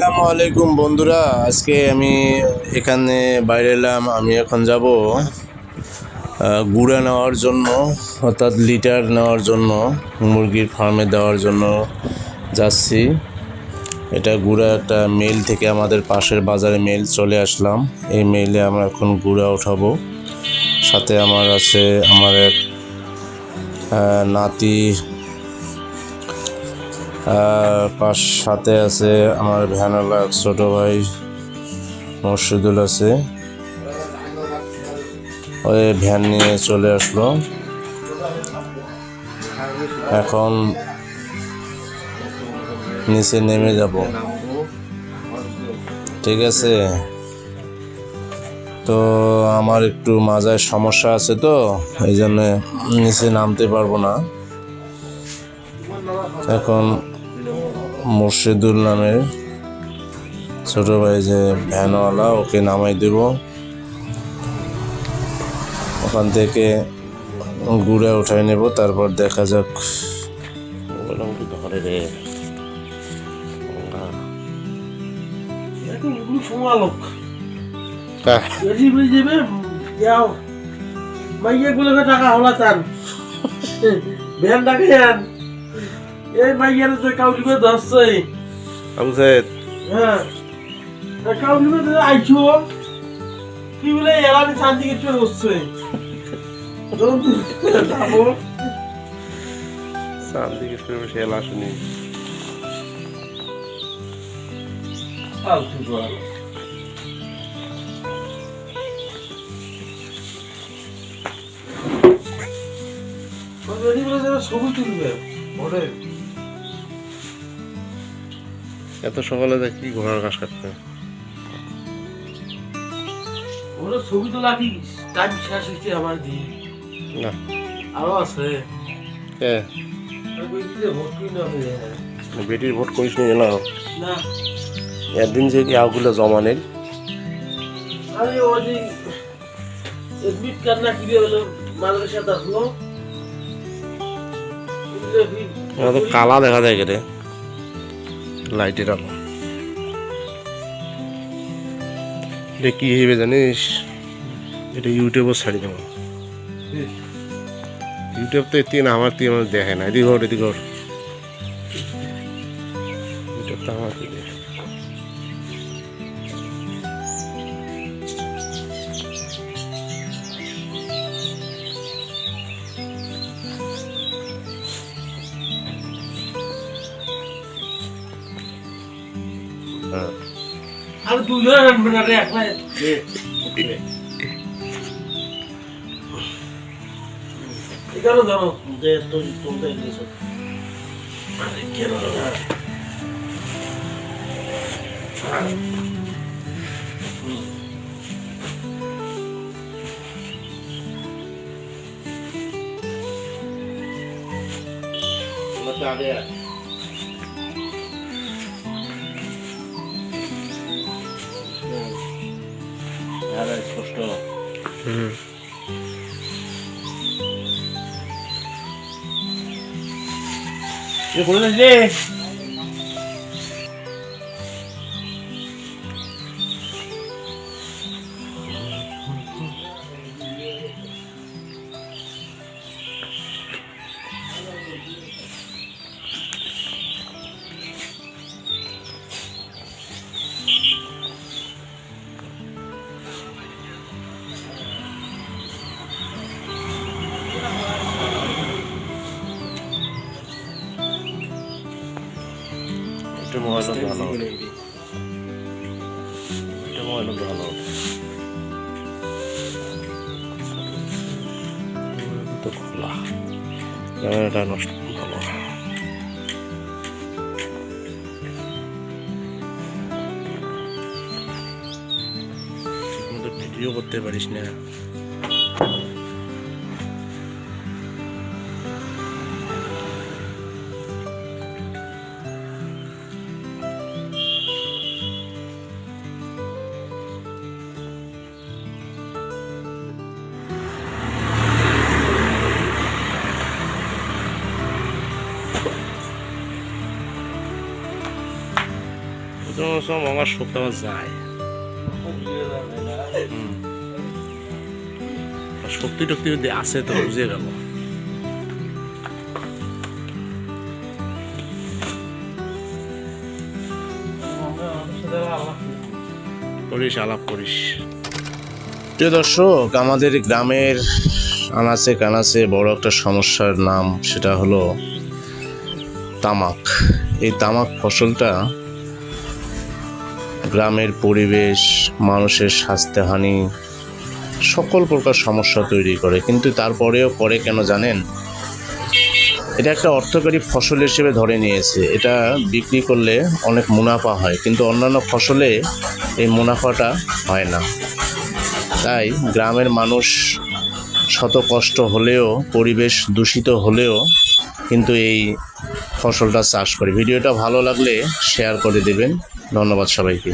আসসালামু আলাইকুম বন্ধুরা, আজকে আমি এখানে বাইরে এলাম। আমি এখন যাব গুঁড়া নেওয়ার জন্য, অর্থাৎ লিটার নেওয়ার জন্য, মুরগির ফার্মে দেওয়ার জন্য যাচ্ছি। এটা গুঁড়া একটা মেল থেকে আমাদের পাশের বাজারে মেল চলে আসলাম। এই মেলে আমরা এখন গুঁড়া উঠাবো। সাথে আমার আছে আমার এক নাতি, সাথে আছে আমার ভ্যানওয়ালা ছোট ভাই মরশুদুল আছে। ওই ভ্যান নিয়ে চলে আসলো। এখন নিচে নেমে যাব, ঠিক আছে? তো আমার একটু মাজায় সমস্যা আছে, তো এই জন্য নিচে নামতে পারবো না। এখন মুর্শিদুল নামের ছোট ভাই যে ভ্যানওয়ালা, ওকে নামাই দেব। ওখান থেকে গুঁড়া উঠাই নেব, তারপর দেখা যাক। ধরে রে টাকা হলা চান ভ্যান ডাকে এই মাইয়ার তো কাউলি করে ধরছে। হ্যাঁ কাউলি করে আইছো কি বলে এলানি শান্তি কিছু হচ্ছে শান্তি কিছু সে এলা শুনি ছবি তুলবে এত সকালে দেখি ঘোড়ার ঘাস কাটতে। ওরা ছবি তো লাগি টাইম শেষ হয়েছে আমার দিয়ে না আরো আছে। বেটির ভোট করিস নি না? না একদিন যে ইয়াগুলো জমা নেই। আমি ওই এডমিট কার্ড না কি হলো মাদ্রাসা আসলো তো কালা দেখা যায় রে লাইটের আলো। এটা কি হইবে জানিস? এটা ইউটিউবে ছাড়ি দেবো। ইউটিউব তো এটি না, আমার তুই আমার দেখে না। এদিকে ঘর এদিকে ঘর ইউটিউব তো আমার দেখে। আর দুজন আনবে না রে একলা এগারো ধরো যে তুলতে গেছো আরে কেন আগে স্পষ্ট মোবাইল ভালো, এটা মোবাইল ভালো তো খোলা, ক্যামেরাটা নষ্ট ভালো। ঠিকমতো ভিডিও করতে পারিস না। সব আমার শক্তি আমার যায় শক্তি টক্তি যদি আছে তো বুঝে গেল করিস আলাপ করিস। প্রিয় দর্শক, আমাদের গ্রামের আনাচে কানাচে বড় একটা সমস্যার নাম, সেটা হলো তামাক। এই তামাক ফসলটা গ্রামের পরিবেশ, মানুষের স্বাস্থ্যহানি, সকল প্রকার সমস্যা তৈরি করে। কিন্তু তারপরেও করে কেন জানেন? এটা একটা অর্থকরী ফসল হিসেবে ধরে নিয়েছে। এটা বিক্রি করলে অনেক মুনাফা হয়, কিন্তু অন্যান্য ফসলে এই মুনাফাটা হয় না। তাই গ্রামের মানুষ শত কষ্ট হলেও, পরিবেশ দূষিত হলেও কিন্তু এই ফসলটা চাষ করে। ভিডিওটা ভালো লাগলে শেয়ার করে দেবেন। ধন্যবাদ সবাইকে।